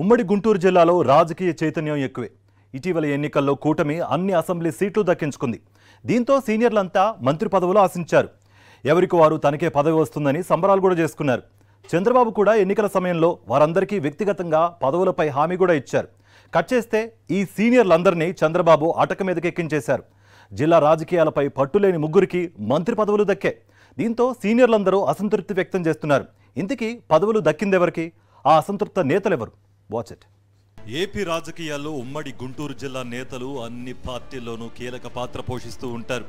ఉమ్మడి గుంటూరు జిల్లాలో రాజకీయ చైతన్యం ఎక్కువే. ఇటీవల ఎన్నికల్లో కూటమి అన్ని అసెంబ్లీ సీట్లు దక్కించుకుంది. దీంతో సీనియర్లంతా మంత్రి పదవులు ఆశించారు. ఎవరికి వారు తనకే పదవి వస్తుందని సంబరాలు కూడా చేసుకున్నారు. చంద్రబాబు కూడా ఎన్నికల సమయంలో వారందరికీ వ్యక్తిగతంగా పదవులపై హామీ కూడా ఇచ్చారు. కట్ చేస్తే ఈ సీనియర్లందరినీ చంద్రబాబు అటక మీదకి ఎక్కించేశారు. జిల్లా రాజకీయాలపై పట్టులేని ముగ్గురికి మంత్రి పదవులు దక్కే. దీంతో సీనియర్లందరూ అసంతృప్తి వ్యక్తం చేస్తున్నారు. ఇంతకీ పదవులు దక్కిందెవరికి? ఆ అసంతృప్త నేతలెవరు? Watch it. ఏపీ రాజకీయాల్లో ఉమ్మడి గుంటూరు జిల్లా నేతలు అన్ని పార్టీల్లోనూ కీలక పాత్ర పోషిస్తూ ఉంటారు.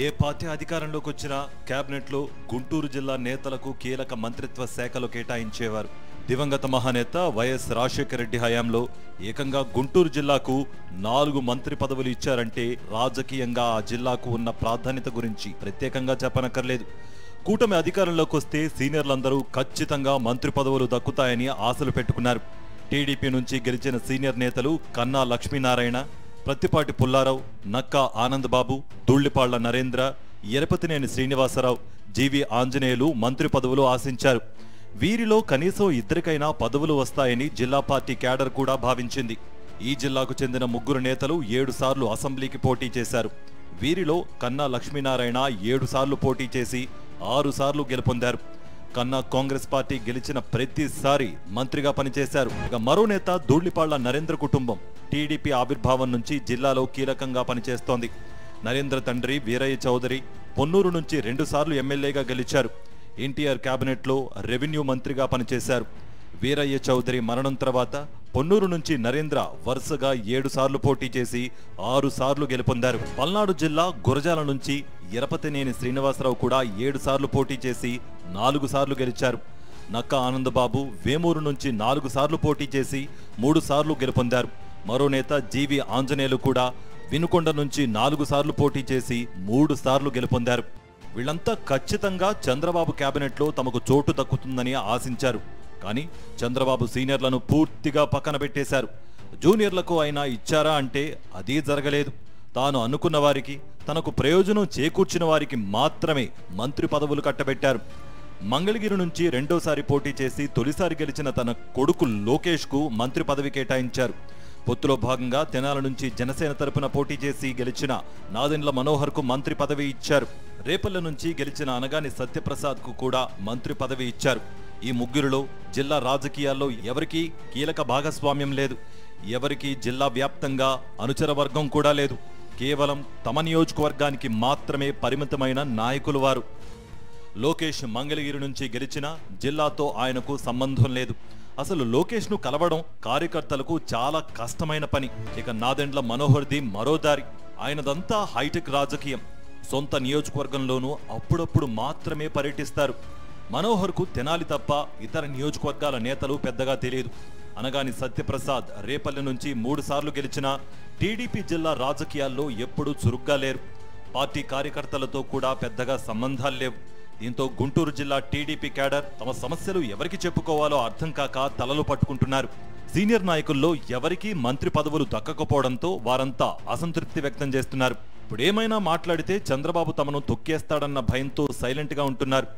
ఏ పార్టీ అధికారంలోకి వచ్చినా కేబినెట్లో గుంటూరు జిల్లా నేతలకు కీలక మంత్రిత్వ శాఖలు కేటాయించేవారు. దివంగత మహానేత వైఎస్ రాజశేఖర రెడ్డి హయాంలో ఏకంగా గుంటూరు జిల్లాకు 4 మంత్రి పదవులు ఇచ్చారంటే రాజకీయంగా ఆ జిల్లాకు ఉన్న ప్రాధాన్యత గురించి ప్రత్యేకంగా చెప్పనక్కర్లేదు. కూటమి అధికారంలోకి వస్తే సీనియర్లందరూ ఖచ్చితంగా మంత్రి పదవులు దక్కుతాయని ఆశలు పెట్టుకున్నారు. టీడీపీ నుంచి గెలిచిన సీనియర్ నేతలు కన్నా లక్ష్మీనారాయణ, ప్రత్తిపాటి పుల్లారావు, నక్కా ఆనందబాబు, ధూళ్లిపాళ్ల నరేంద్ర, ఎరపతినేని శ్రీనివాసరావు, జీవి ఆంజనేయులు మంత్రి పదవులు ఆశించారు. వీరిలో కనీసం ఇద్దరికైనా పదవులు వస్తాయని జిల్లా పార్టీ క్యాడర్ కూడా భావించింది. ఈ జిల్లాకు చెందిన 3 నేతలు 7 సార్లు అసెంబ్లీకి పోటీ చేశారు. వీరిలో కన్నా లక్ష్మీనారాయణ 7 సార్లు పోటీ చేసి 6 సార్లు గెలుపొందారు. కన్నా కాంగ్రెస్ పార్టీ గెలిచిన ప్రతిసారి మంత్రిగా పనిచేశారు. ఇక మరో నేత ధూళ్లిపాళ్ల నరేంద్ర కుటుంబం టీడీపీ ఆవిర్భావం నుంచి జిల్లాలో కీలకంగా పనిచేస్తోంది. నరేంద్ర తండ్రి వీరయ్య చౌదరి పొన్నూరు నుంచి 2 సార్లు ఎమ్మెల్యేగా గెలిచారు. ఎన్టీఆర్ కేబినెట్లో రెవెన్యూ మంత్రిగా పనిచేశారు. వీరయ్య చౌదరి మరణం తర్వాత పొన్నూరు నుంచి నరేంద్ర వరుసగా 7 సార్లు పోటీ చేసి 6 సార్లు గెలుపొందారు. పల్నాడు జిల్లా గురజాల నుంచి ఎరపతినేని శ్రీనివాసరావు కూడా 7 సార్లు పోటీ చేసి 4 సార్లు గెలిచారు. నక్కా ఆనందబాబు వేమూరు నుంచి 4 సార్లు పోటీ చేసి 3 సార్లు గెలుపొందారు. మరో నేత జీవి ఆంజనేయులు కూడా వినుకొండ నుంచి 4 సార్లు పోటీ చేసి 3 సార్లు గెలుపొందారు. వీళ్లంతా ఖచ్చితంగా చంద్రబాబు కేబినెట్లో తమకు చోటు దక్కుతుందని ఆశించారు. కానీ చంద్రబాబు సీనియర్లను పూర్తిగా పక్కన పెట్టేశారు. జూనియర్లకు అయినా ఇచ్చారా అంటే అదీ జరగలేదు. తాను అనుకున్న వారికి, తనకు ప్రయోజనం చేకూర్చిన వారికి మాత్రమే మంత్రి పదవులు కట్టబెట్టారు. మంగళగిరి నుంచి 2వసారి పోటీ చేసి తొలిసారి గెలిచిన తన కొడుకు లోకేష్కు మంత్రి పదవి కేటాయించారు. పొత్తులో భాగంగా తెనాల నుంచి జనసేన తరపున పోటీ చేసి గెలిచిన నాదెండ్ల మనోహర్కు మంత్రి పదవి ఇచ్చారు. రేపల్లె నుంచి గెలిచిన అనగాని సత్యప్రసాద్కు కూడా మంత్రి పదవి ఇచ్చారు. ఈ ముగ్గురిలో జిల్లా రాజకీయాల్లో ఎవరికీ కీలక భాగస్వామ్యం లేదు. ఎవరికీ జిల్లా వ్యాప్తంగా అనుచర వర్గం కూడా లేదు. కేవలం తమ నియోజకవర్గానికి మాత్రమే పరిమితమైన నాయకులు వారు. లోకేష్ మంగళగిరి నుంచి గెలిచిన జిల్లాతో ఆయనకు సంబంధం లేదు. అసలు లోకేష్ను కలవడం కార్యకర్తలకు చాలా కష్టమైన పని. ఇక నాదెండ్ల మనోహర్ది మరో దారి. ఆయనదంతా హైటెక్ రాజకీయం. సొంత నియోజకవర్గంలోనూ అప్పుడప్పుడు మాత్రమే పర్యటిస్తారు. మనోహర్కు తెనాలి తప్ప ఇతర నియోజకవర్గాల నేతలు పెద్దగా తెలియదు. అనగాని సత్యప్రసాద్ రేపల్లె నుంచి 3 సార్లు గెలిచిన టీడీపీ జిల్లా రాజకీయాల్లో ఎప్పుడూ చురుగ్గా లేరు. పార్టీ కార్యకర్తలతో కూడా పెద్దగా సంబంధాలు లేవు. దీంతో గుంటూరు జిల్లా టీడీపీ క్యాడర్ తమ సమస్యలు ఎవరికి చెప్పుకోవాలో అర్థం కాక తలలు పట్టుకుంటున్నారు. సీనియర్ నాయకుల్లో ఎవరికీ మంత్రి పదవులు దక్కకపోవడంతో వారంతా అసంతృప్తి వ్యక్తం చేస్తున్నారు. ఇప్పుడేమైనా మాట్లాడితే చంద్రబాబు తమను తొక్కేస్తాడన్న భయంతో సైలెంట్గా ఉంటున్నారు.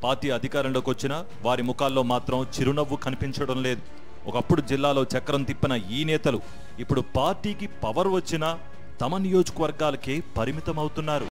పార్టీ అధికారంలోకి వచ్చినా వారి ముఖాల్లో మాత్రం చిరునవ్వు కనిపించడం లేదు. ఒకప్పుడు జిల్లాలో చక్రం తిప్పిన ఈ నేతలు ఇప్పుడు పార్టీకి పవర్ వచ్చినా తమ నియోజకవర్గాలకే పరిమితమవుతున్నారు.